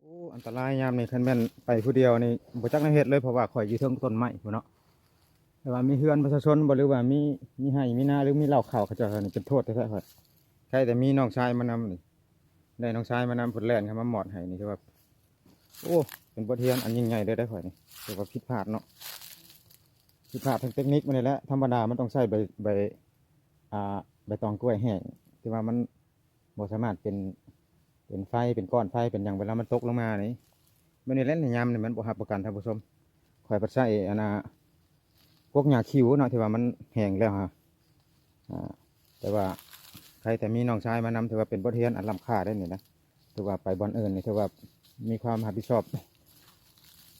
โอ้อันตรายยามนี่คันแม่นไปผู้เดียวนี่บ่จักแนวเฮ็ดเลยเพราะว่าข่อยอยู่เทิงต้นไม้พุ่นเนาะแต่ว่ามีเฮือนประชาชนบ่หรือว่ามีไร่มีนาหรือมีเหล้าขาวเขาเจ้านี่เป็นโทษแท้ๆข่อยใช่แต่มีน้องชายมานำนี่ได้น้องชายมานำเพิ่นแล่นเข้ามาหมอดให้นี่คือว่าโอ้เป็นบทเรียนอันยิ่งใหญ่เลยได้อข่อยนี่ถือว่าผิดพลาดเนาะผิดพลาดทางเทคนิคมันนี่แหละธรรมดามันต้องใช้ใบอ่าใบตองกล้วยแห้งที่ว่ามันบ่สามารถเป็นไฟเป็นก้อนไฟเป็นหยังเวลามันตกลงมานี่มันนี่แหละในยามนี่มันบ่รับประกันท่านผู้ชมข่อยบ่ใช้อันน่ะพวกหญ้าคิวเนาะที่ว่ามันแห้งแล้วฮะอ่าแต่ว่าใครแต่มีน้องชายมานำถือว่าเป็นบทเรียนอันล้ำค่าได้นี่นะถือว่าไปบ่อนอื่นนี่ถือว่ามีความรับผิดชอบ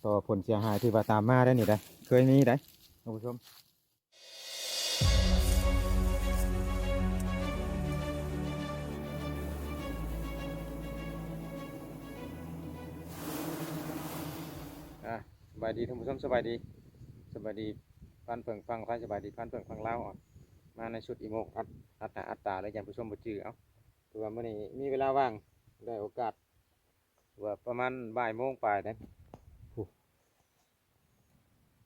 ต่อผลเสียหายที่ว่าตามมาได้นี่ได้เคยมีได้ท่านผู้ชมสบายดีท่านผู้ชมสบายดีสบายดีพันเพิ่งฟังพันสบายดีพันเพิ่งฟังเล่าวอ่อนมาในชุดอีโมกอัตตาเลยอย่างผู้ชมบ่จื้อเอาถือว่ามื้อนี้มีเวลาว่างได้โอกาสว่าประมาณบ่ายโมงปลายนะ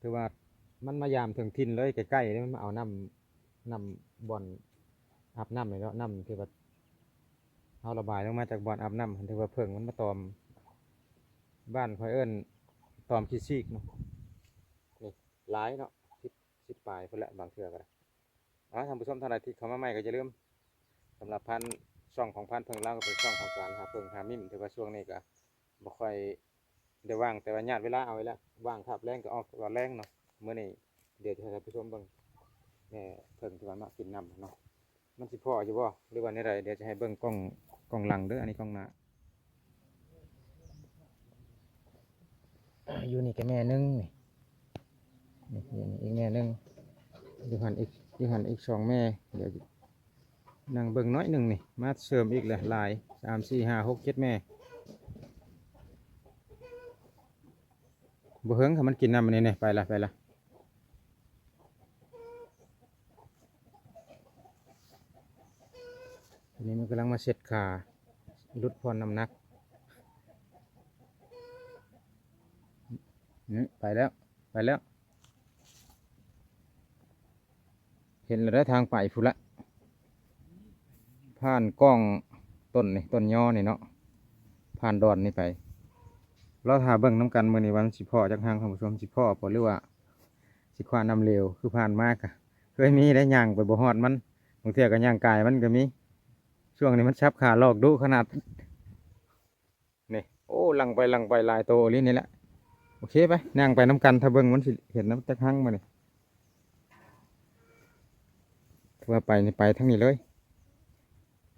ถือว่ามันมายามถึงถิ่นเลยใกล้ๆนี่มันมาเอาน้ำบ่อนอาบน้ำเลยเนาะน้ำที่ว่าเอาระบายลงมาจากบ่อนอาบน้ำถือว่าเพิ่งมันมาตอมบ้านคอยเอิ้นตอมขี้ซีกเนาะนี่หลายเนาะสิบปลายเพิ่นแหละบางเทื่อก็ได้ท่านผู้ชมท่านใดที่เข้ามาใหม่ก็อย่าลืมสำหรับพันช่องของพันเพิ่งเล่าก็เป็นช่องของการหาเพิ่งหามิ่มถือว่าช่วงนี้ก็บ่ค่อยได้ว่างแต่ว่าญาติเวลาเอาไว้แล้วว่างครับแรงก็ออกตอนแรงเนาะเมื่อนี้เดี๋ยวจะให้ท่านผู้ชมเบิ่งแม่เพิ่งที่ว่ามากินน้ำเนาะมันสิพออยู่บ่หรือว่าในใดเดี๋ยวจะให้เบิ่งกล้องหลังเด้ออันนี้กล้องหน้าอยู่นี่ก็แม่นึงนี่อีกแม่นึงอยู่หันอีกสองแม่เดี๋ยวนั่งเบิ่งน้อยหนึ่งนี่มาเสริมอีกเลยหลาย3 4 5 6 7แม่บ่เฮิงค่ะมันกินน้ำมันนี่ไปละทีนี้มันกำลังมาเช็ดขาลดพรน้ำหนักไปแล้วเห็นแล้วได้ทางไปพุ่นละผ่านกล้องต้นนี่ต้นย่อนี่เนาะผ่านดอนนี่ไปเราถ่าเบิ่งน้ำกันมื้อนี้วันสิพ่อจักทางท่านผู้ชมสิพ่อบ่หรือว่าสิควานน้ำเร็วคือผ่านมากอะเคยมีได้ย่างไปบ่ฮอดมันบางเทื่อก็ย่างกายมันก็มีช่วงนี้มันชับขาลอกดุขนาดนี่โอ้ลังไปลายโตลิ้นนี่แหละโอเคไปนั่งไปน้ำกันถ้าเบิ่งมันสิเห็นน้ำจักหังมานี่ว่าไปนี่ไปทั้งนี้เลย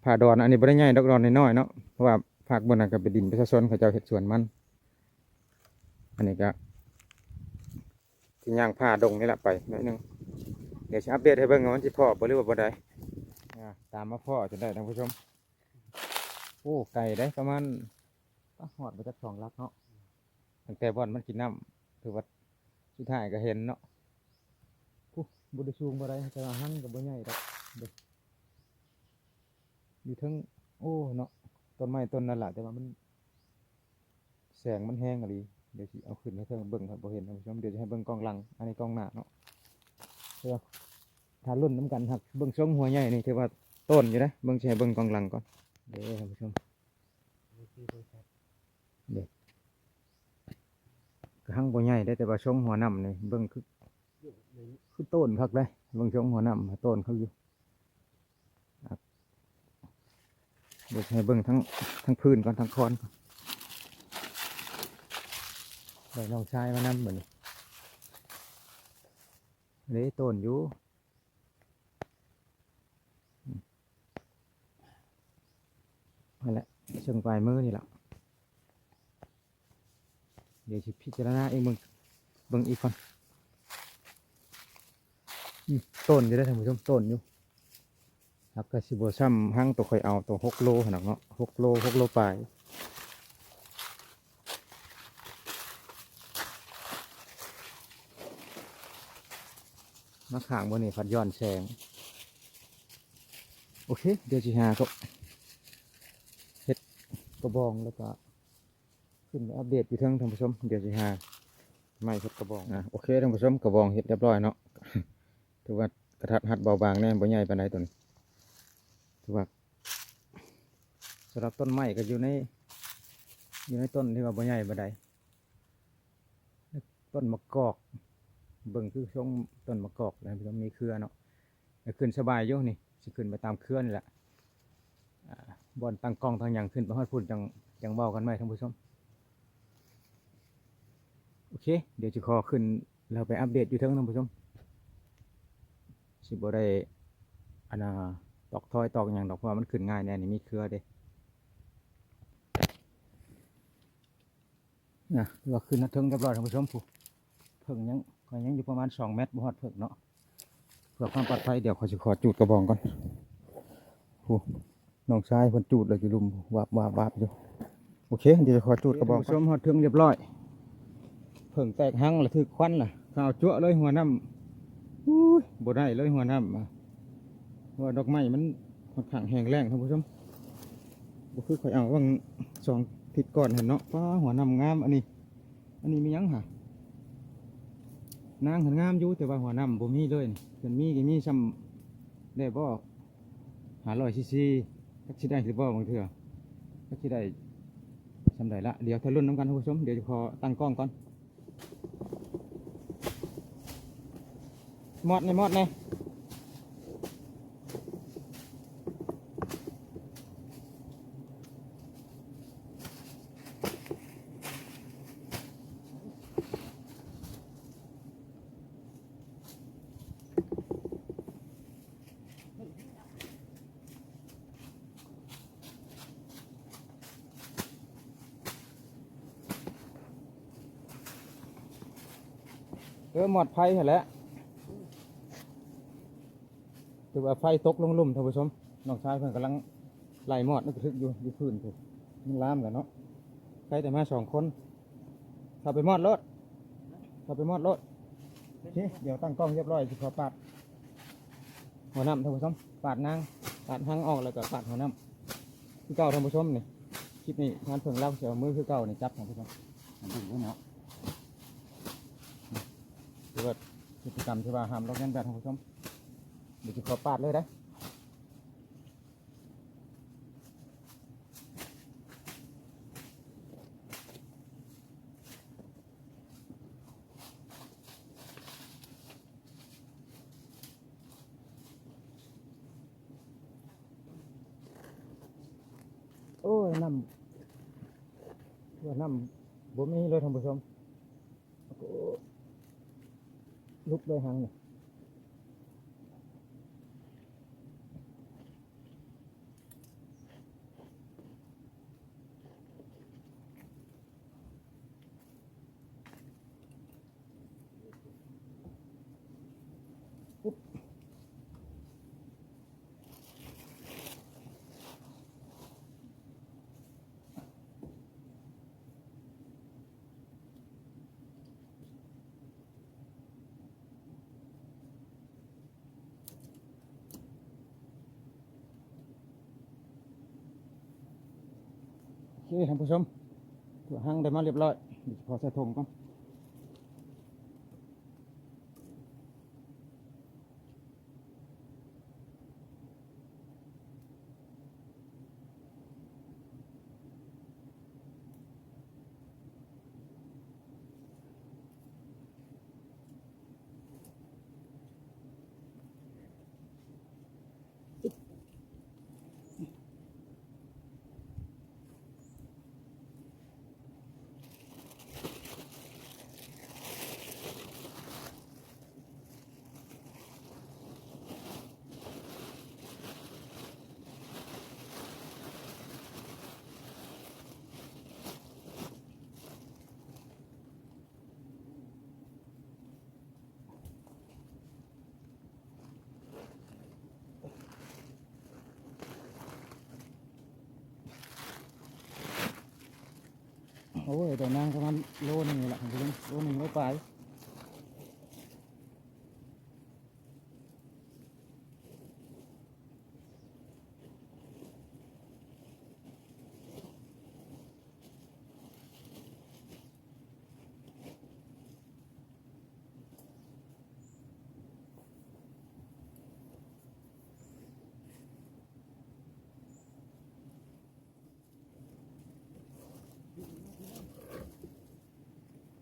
ผ่าดอนอันนี้บ่ได้ใหญ่ดอกดอนน้อยๆเนาะเพราะว่าภาคบนนั้นก็เป็นดินประชาชนเขาเจ้าเฮ็ดสวนมันอันนี้ก็ที่ย่างผ่าดงนี่แหละไปหน่อยหนึงเดี๋ยวจะอัปเดตให้เบิ่งว่ามันสิพ่อบ่หรือว่าบ่ได้ตามมาพ่อจนได้ท่านผู้ชมโอ้ไก่ได้ประมาณหอดไปจัก2 ลักเนาะตั้งแต่บ่อนมันกินน้ำถือว่าสุดท้ายก็เห็นเนาะผู้บ่ได้สูงบ่ได้แต่ว่าหันก็บ่ใหญ่ดอกเด้ออยู่เทั้งโอ้เนาะต้นไม้ต้นนั่นแหละแต่ว่ามันแสงมันแห้งอะไรเดี๋ยวสิเอาขึ้นให้เพิ่งเบิ่งครับบ่เห็นท่านผู้ชมเดี๋ยวจะให้เบิ่งกล้องหลังอันนี้กล้องหน้าเนาะเดี๋ยวถ้ารุ่นน้ำกันหักเบิ่งชมหัวใหญ่นี่ถือว่าต้นอยู่นะเบิ่งสิให้เบิ่งกล้องหลังก่อนเดี๋ยวท่านผู้ชมเดี๋ยวกระหังบ่ใหญ่ได้แต่ว่าชมหัวน้ำนี่เบิ่งคือต้นคักเลยเบิ่งชมหัวน้ำต้นเขาอยู่เดี๋ยวให้เบิ่งทั้งพื้นก่อนทั้งคอนก่อนเดี๋ยวน้องชายมานำเหมือนนี่เลยต้นอยู่นั่นแหละเชิงปลายมือนี่แหละเดี๋ยวสิพิจารณาเองเบิ่งอีกก่อนต้นอยู่ได้ท่านผู้ชมต้นอยู่ครับก็สิบซ้ำหั่งตัวค่อยเอาตัว6 โลขนาดเนาะ6 โลปลายมาข้างบนนี่พัดย้อนแสงโอเคเดี๋ยวสิหาก็เฮ็ดกระบองแล้วก็ ขึ้นมาอัปเดตอยู่เทิงท่านผู้ชมเดี๋ยวสิหาไม่เฮ็ดกระบองโอเคท่านผู้ชมกระบองเฮ็ดเรียบร้อยเนาะ ถือว่ากระทัดหัดเบาบางแน่บ่ใหญ่ปานใดตัวนี้ถือว่าสำหรับต้นไม้ก็อยู่ในต้นที่ว่าบ่ใหญ่ปานใดต้นมะกอกเบิ่งคือช่วงต้นมะกอกนะท่านผู้ชมมีเครือเนาะแต่ขึ้นสบายอยู่นี่สิขึ้นไปตามเครือนี่แหละบอนตั้งกล้องทางหยังขึ้นไปฮอดพุ่นจังเว้ากันไหมท่านผู้ชมโอเคเดี๋ยวจะขอขึ้นเราไปอัปเดตอยู่เทิงท่านผู้ชมสิบ่ได้อันตอกทอยตอกอย่างดอกเพราะว่ามันขึ้นง่ายแน่นี่มีเครือเด้นะว่าขึ้นนัดเทิงเรียบร้อยท่านผู้ชมผู้เพิ่งยังอยู่ประมาณ2 เมตรบ่ฮอดเพิ่งเนาะเพื่อความปลอดภัยเดี๋ยวขอสิขอจูดกระบองก่อนผู้น้องชายเพิ่นจูดเลยอยู่ลุมวาบอยู่โอเคเดี๋ยวจะขอจูดกระบองท่านผู้ชมฮอดเทิงเรียบร้อยเพิ่งแตกหังละถือควันล่ะข้าวจั่วเลยหัวน้ำอุ้ยบ่ได้เลยหัวน้ำว่าดอกไม้มันค่อนข้างแห้งแล้งท่านผู้ชมบ่คือข่อยเอาว่าง2 ทิศก่อนเห็นเนาะฟ้าหัวน้ำงามอันนี้มีหยังหะนางเห็นงามอยู่แต่ว่าหัวน้ำบ่มีเลยเพิ่นมีก็มีซ้ำได้บ่500 ซีซีจักสิได้หรือบ่บางเทื่อจักสิได้สำใดละเดี๋ยวทะลุนน้ำกันท่านผู้ชมเดี๋ยวจะขอตั้งกล้องก่อนมอดนี่หมอดไฟเห็นแล้วถือว่าไฟตกลงลุ่มท่านผู้ชมน้องชายเพิ่นกำลังไล่หมอดนึกถึกอยู่พื้นถูกมันลามกันเนาะใครแต่มา2 คนเข้าไปมอดรถโอเคเดี๋ยวตั้งกล้องเรียบร้อยสิขอปาดหัวน้ำท่านผู้ชมปาดหางออกแล้วก็ปาดหัวน้ำคือเก่าท่านผู้ชมนี่คลิปนี้งานเพิ่งเล่าเสียวมือคือเก่านี่จับท่านผู้ชมดูด้วยเนาะถือว่ากิจกรรมที่ว่าห้ามลอกเลียนแบบท่านผู้ชมเดี๋ยวจะขอปาดเลยได้โอ้ยน้ำบ่มีเลยท่านผู้ชมลุกเลยหางนี่โอเคท่านผู้ชมตัวหางได้มาเรียบร้อยขอใส่ถุงก่อนโอ้ยตัวนางประมาณโลนึงแหละท่านผู้ชมโล1 โลปลาย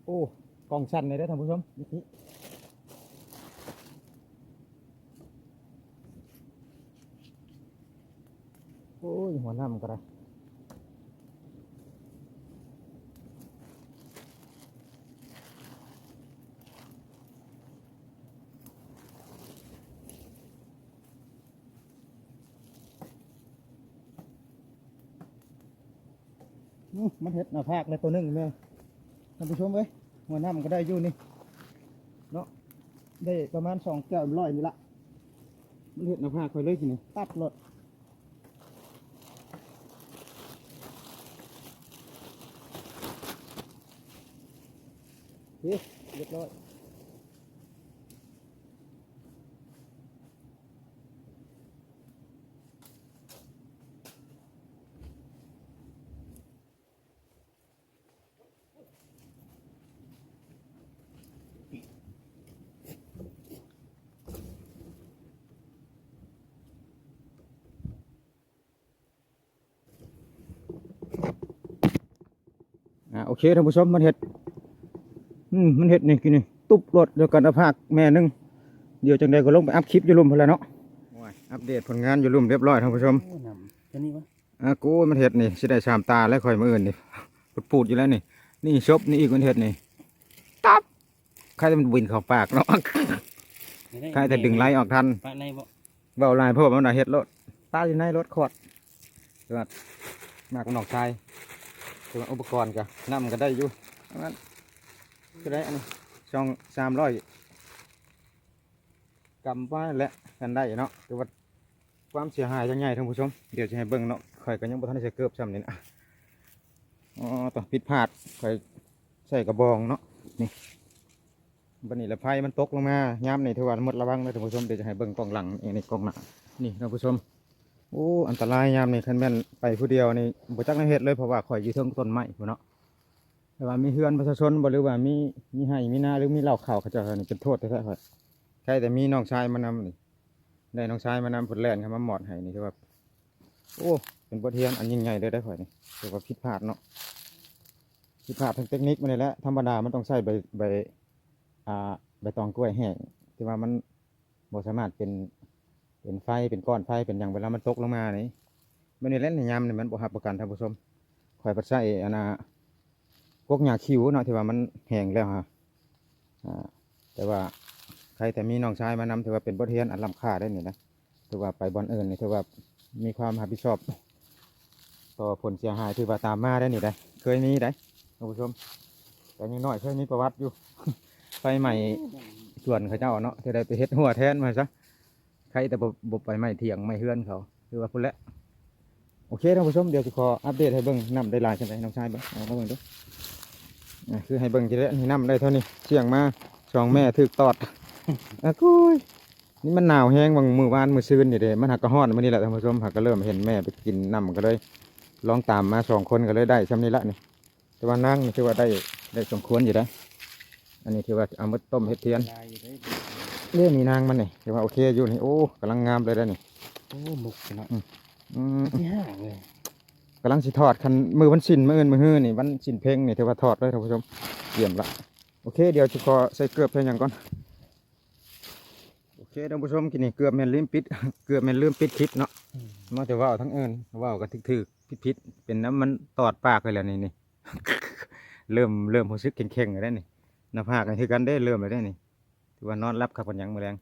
โอ้กล้องสั้นเลยได้อท่านผู้ชมนี่โอ้ยหัวน้ำก็ได้มันเห็ดหน้าผากเลยตัวหนึงแม่ท่านผู้ชมเอ้ยหัวน้ำก็ได้อยู่นี่เนาะได้ประมาณ2 แก้ว 100นี่ละมันเห็ดหน้าผากคอยเลยทีนี้ตัดรถเฮ้ยเรียบร้อยโอเคท่านผู้ชมมันเห็ดมันเห็ดนี่กินนี่ตุบรถเดียวกันหน้าผากแม่นึงเดี๋ยวจังใดก็ลงไปอัพคลิปอยู่ลุ่มพอแล้วเนาะอัปเดตผลงานอยู่ลุ่มเรียบร้อยท่านผู้ชมจะนี่วะกูมันเห็ดนี่สิได้3 ตาแล้วค่อยมาอื่นนี่ปูดอยู่แล้วนี่ชบนี่อีกมันเห็ดนี่ตับใครจะมันบินเข้าปากเนาะใครแต่ดึงไล่ออกทันปะในบ่เบาลายเพราะว่ามันน่ะเห็ดรถตาอยู่ในรถขอดตัวมากมันออกชายตัวอุปกรณ์กะน้ำก็ได้อยู่งั้นก็ได้อันนี้300 กำว่าและกันได้เนาะแต่ว่าความเสียหายยังไงท่านผู้ชมเดี๋ยวจะให้เบิ่งเนาะข่อยก็ยังบ่ทันได้ใส่เกือบซ้ำนี่นะต้องผิดพลาดข่อยใส่กระบองเนาะนี่บัดนี้ละไฟมันตกลงมาย้ำนี่ถือว่าหมดระวังเลยท่านผู้ชมเดี๋ยวจะให้เบิ่งกล้องหลังนี่กล้องหน้านี่ท่านผู้ชมโอ้อันตรายย้ำนี่คันแม่นไปผู้เดียวนี่บ่จักในเฮ็ดเลยเพราะว่าข่อยอยู่เทิงต้นไม้พุ่นเนาะแต่ว่ามีเฮือนประชาชนบ่หรือว่ามีไร่มีนาหรือมีเหล้าขาวเขาเจ้านี่เป็นโทษแท้ๆข่อยใช่แต่มีน้องชายมานำนี่ได้น้องชายมานำผลแล่นครับมาหมอดให้นี่คือว่าโอ้เป็นบทเรียนอันยิ่งใหญ่เลยได้ข่อยนี่ถือว่าผิดพลาดเนาะผิดพลาดทางเทคนิคมันนี่แหละธรรมดามันต้องใช้ใบตองกล้วยแห้งที่ว่ามันบ่สามารถเป็นไฟเป็นก้อนไฟเป็นอย่างเวลามันตกลงมานี่มันนี่แหละในยามนี่มันบ่รับประกันท่านผู้ชมข่อยปัดใช้พวกหญ้าคิวเนาะที่ว่ามันแห้งแล้วฮะแต่ว่าใครแต่มีน้องชายมานำถือว่าเป็นบทเรียนอันล้ำค่าได้นี่นะถือว่าไปบอลอื่นนี่ถือว่ามีความรับผิดชอบต่อผลเสียหายถือว่าตามมาได้นี่ได้เคยมีได้ท่านผู้ชมแต่ยังน้อยเคยมีประวัติอยู่ ไฟใหม่ส่วนเขาเจ้าเนาะที่ได้ไปเฮ็ดหัวแทนมาซะใครแต่บบไปไม่เถียงไม่เฮือนเขาถือว่าพุ่นละโอเคท่านผู้ชมเดี๋ยวจะขออัปเดตให้เบิ่งน้ำได้หลายใช่ไหมน้องชายเบิ่งเอามาเบิ่งดูคือให้เบิ่งจะได้น้ำได้เท่านี้เสี่ยงมา2 แม่ถึกตอดกุ้ยนี่มันหนาวแห้งบางมือวานมือซื่นนี่เด้มันหักกระห้อนมันนี่แหละท่านผู้ชมหักก็เริ่มเห็นแม่ไปกินน้ำก็เลยลองตามมา2 คนก็เลยได้ช่ำนี้ละนี่แต่ว่านั่งนี่ถือว่าได้สมควรอยู่ได้อันนี้ถือว่าเอามาต้มเห็ดเทียนเรื่องมีนางมันนี่ถือว่าโอเคอยู่นี่โอ้กำลังงามเลยได้นี่ โอ้หมกเนาะที่ห้าเลยกำลังสิทอดคันมือวันสินมืออื่นมือฮื้อนี่วันสินเพ่งนี่ถือว่าทอดเลยท่านผู้ชมเยี่ยมละโอเคเดี๋ยวจะขอใส่เกลือเพียงอย่างก่อนโอเคท่านผู้ชมกินนี่เกลือแม่นลืมปิด เกลือแม่นลืมปิดคลิปเนาะมาแต่ว่าทั้งเอิญว่าก็ถึกพิษเป็นน้ำมันตอดปากเลยแหละนี่ เริ่มรู้สึกเข่งๆเลยได้นี่หน้าผากนี่คือกันได้เริ่มเลยได้นี่ถือว่านอนรับขับกันยังมือแรง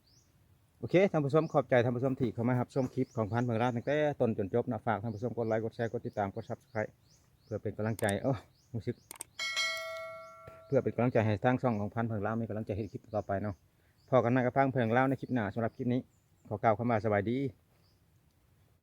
โอเคท่านผู้ชมขอบใจท่านผู้ชมที่เข้ามารับชมคลิปของพันเมืองลาวตั้งแต่ต้นจนจบนะฝากท่านผู้ชมกดไลค์กดแชร์กดติดตามกดซับสไครต์เพื่อเป็นกำลังใจรู้สึกเพื่อเป็นกำลังใจให้ทางช่องของพันเมืองลาวมีกำลังใจให้คลิปต่อไปเนาะพอกันใหม่กับพันเมืองลาวในคลิปหน้าสำหรับคลิปนี้ขอกล่าวคำว่าสวัสดี